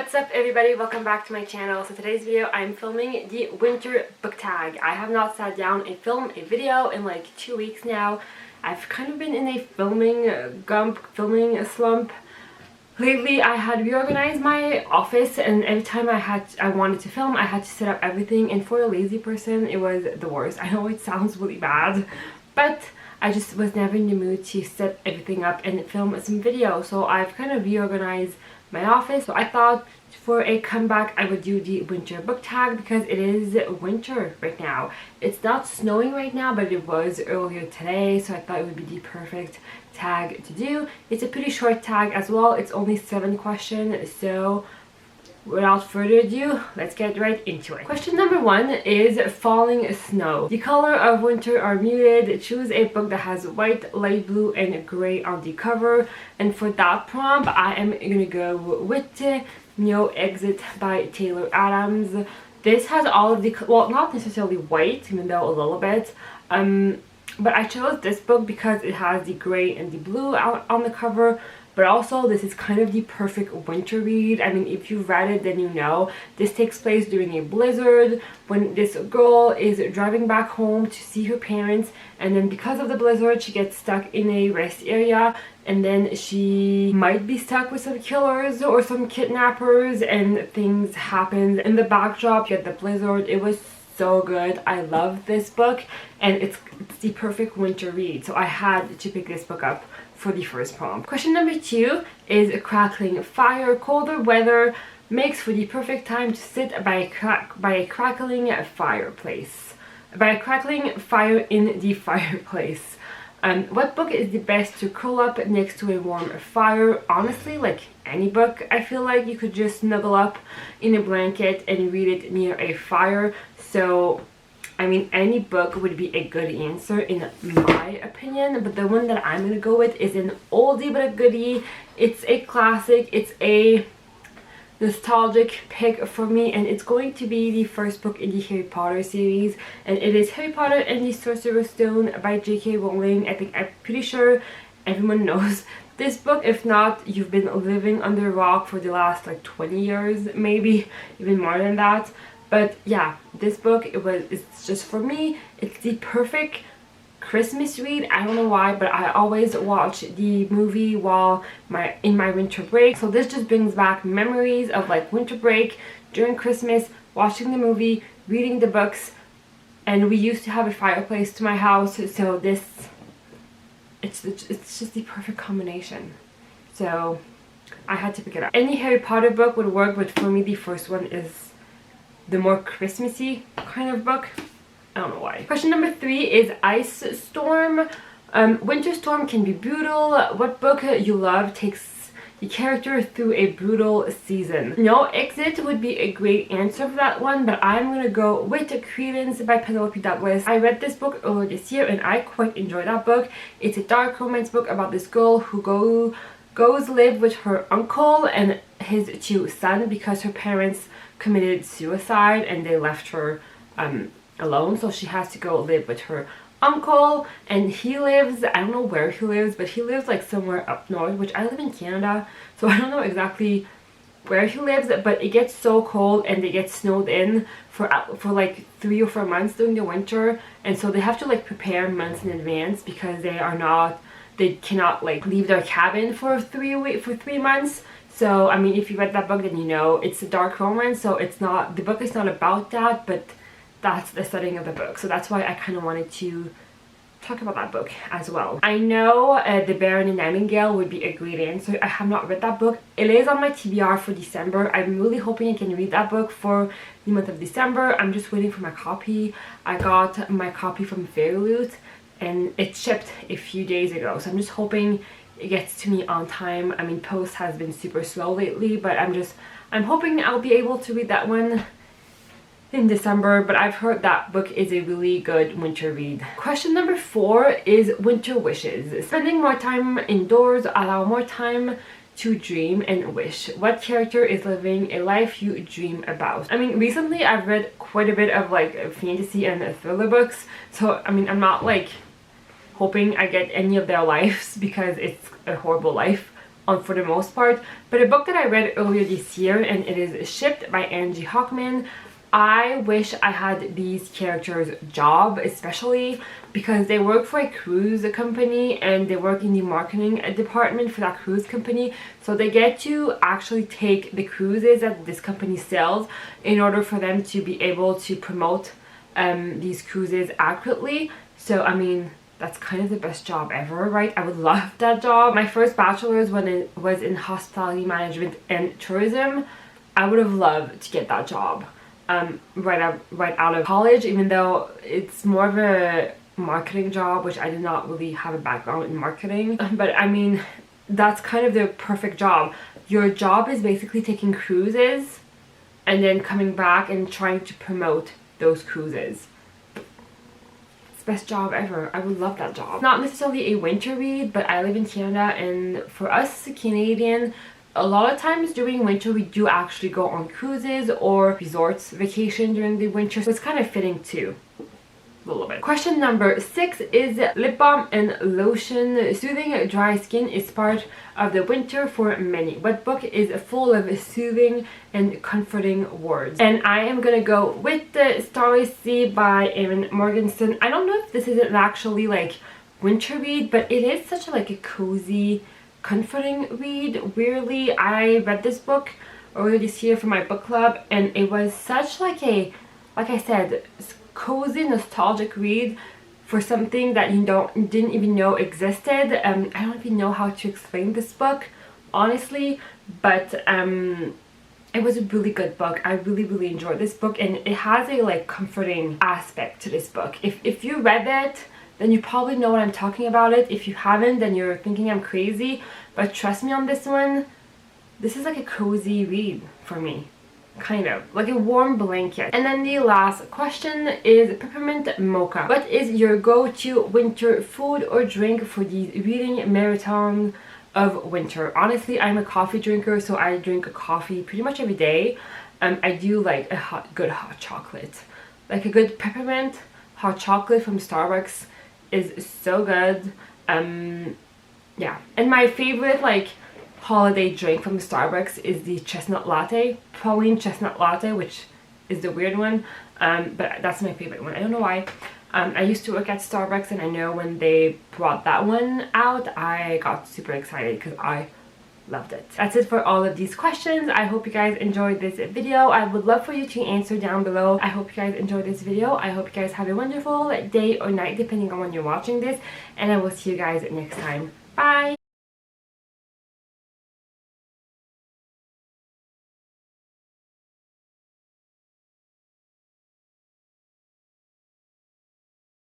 What's up everybody, welcome back to my channel. So today's video I'm filming the winter book tag. I have not sat down and filmed a video in like 2 weeks now. I've kind of been in a filming slump. Lately I had reorganized my office, and every time I wanted to film I had to set up everything, and for a lazy person it was the worst. I know it sounds really bad, but I just was never in the mood to set everything up and film some video. So I've kind of reorganized my office. So I thought for a comeback I would do the winter book tag because it is winter right now. It's not snowing right now, but it was earlier today, so I thought it would be the perfect tag to do. It's a pretty short tag as well. It's only 7 questions, so without further ado, let's get right into it. Question number 1 is falling snow. The color of winter are muted. Choose a book that has white, light blue, and gray on the cover. And for that prompt, I am gonna go with No Exit by Taylor Adams. This has all of the, well, not necessarily white, even though a little bit. But I chose this book because it has the gray and the blue out on the cover. But also, this is kind of the perfect winter read. I mean, if you've read it, then you know. This takes place during a blizzard when this girl is driving back home to see her parents. And then because of the blizzard, she gets stuck in a rest area. And then she might be stuck with some killers or some kidnappers. And things happen. In the backdrop, you get the blizzard. It was so good. I love this book. And it's the perfect winter read. So I had to pick this book up for the first prompt. Question number 2 is Crackling Fire. Colder weather makes for the perfect time to sit by a crackling fireplace. By a crackling fire in the fireplace. What book is the best to curl up next to a warm fire? Honestly, like any book, I feel like you could just snuggle up in a blanket and read it near a fire. So I mean, any book would be a good answer in my opinion, but the one that I'm gonna go with is an oldie but a goodie. It's a classic, it's a nostalgic pick for me, and it's going to be the first book in the Harry Potter series, and it is Harry Potter and the Sorcerer's Stone by J.K. Rowling. I'm pretty sure everyone knows this book. If not, you've been living under a rock for the last like 20 years, maybe even more than that. But yeah, this book, it's just, for me, it's the perfect Christmas read. I don't know why, but I always watch the movie while in my winter break. So this just brings back memories of like winter break during Christmas, watching the movie, reading the books. And we used to have a fireplace to my house, so it's just the perfect combination. So I had to pick it up. Any Harry Potter book would work, but for me the first one is the more Christmassy kind of book. I don't know why. Question number 3 is Ice Storm. Winter storm can be brutal. What book you love takes the character through a brutal season? No Exit would be a great answer for that one, but I'm gonna go with Credence by Penelope Douglas. I read this book earlier this year and I quite enjoyed that book. It's a dark romance book about this girl who goes live with her uncle and his 2 sons because her parents committed suicide and they left her alone, so she has to go live with her uncle. And he lives, I don't know where he lives, but he lives like somewhere up north, which I live in Canada, so I don't know exactly where he lives, but it gets so cold and they get snowed in for like 3 or 4 months during the winter, and so they have to like prepare months in advance because they cannot like leave their cabin for 3 months. So, I mean, if you read that book, then you know it's a dark romance, so the book is not about that, but that's the setting of the book. So that's why I kind of wanted to talk about that book as well. I know The Bear and the Nightingale would be a great answer. I have not read that book. It is on my TBR for December. I'm really hoping I can read that book for the month of December. I'm just waiting for my copy. I got my copy from Fairy Loot, and it shipped a few days ago, so I'm just hoping it gets to me on time. I mean, post has been super slow lately, but I'm hoping I'll be able to read that one in December. But I've heard that book is a really good winter read. Question number 4 is Winter Wishes. Spending more time indoors, allow more time to dream and wish. What character is living a life you dream about? I mean, recently I've read quite a bit of like fantasy and thriller books, so I mean, I'm not like hoping I get any of their lives because it's a horrible life, for the most part. But a book that I read earlier this year, and it is Shipped by Angie Hockman. I wish I had these characters' job, especially because they work for a cruise company and they work in the marketing department for that cruise company. So they get to actually take the cruises that this company sells in order for them to be able to promote these cruises accurately. So I mean, that's kind of the best job ever, right? I would love that job. My first bachelor's was in hospitality management and tourism. I would have loved to get that job right out of college, even though it's more of a marketing job, which I did not really have a background in marketing. But I mean, that's kind of the perfect job. Your job is basically taking cruises and then coming back and trying to promote those cruises. It's the best job ever. I would love that job. Not necessarily a winter read, but I live in Canada, and for us Canadian, a lot of times during winter we do actually go on cruises or resorts vacation during the winter, so it's kind of fitting too. A little bit. Question number 6 is lip balm and lotion. Soothing dry skin is part of the winter for many. What book is full of soothing and comforting words? And I am gonna go with the Starry Sea by Erin Morgenstern. I don't know if this is an actually like winter read, but it is such like a cozy, comforting read. Weirdly, I read this book earlier this year for my book club, and it was such like a, like I said, cozy, nostalgic read for something that you didn't even know existed. I don't even know how to explain this book, honestly, but it was a really good book. I really enjoyed this book, and it has a like comforting aspect to this book. If you read it, then you probably know what I'm talking about it. If you haven't, then you're thinking I'm crazy, but trust me on this one, this is like a cozy read for me. Kind of like a warm blanket. And then the last question is Peppermint Mocha. What is your go-to winter food or drink for the reading marathon of winter? Honestly, I'm a coffee drinker, so I drink coffee pretty much every day. I do like a good hot chocolate. Like a good peppermint hot chocolate from Starbucks is so good. Yeah, and my favorite like holiday drink from Starbucks is the chestnut latte, praline chestnut latte, which is the weird one, but that's my favorite one. I don't know why. I used to work at Starbucks, and I know when they brought that one out, I got super excited because I loved it. That's it for all of these questions. I hope you guys enjoyed this video. I would love for you to answer down below. I hope you guys enjoyed this video. I hope you guys have a wonderful day or night depending on when you're watching this, and I will see you guys next time. Bye!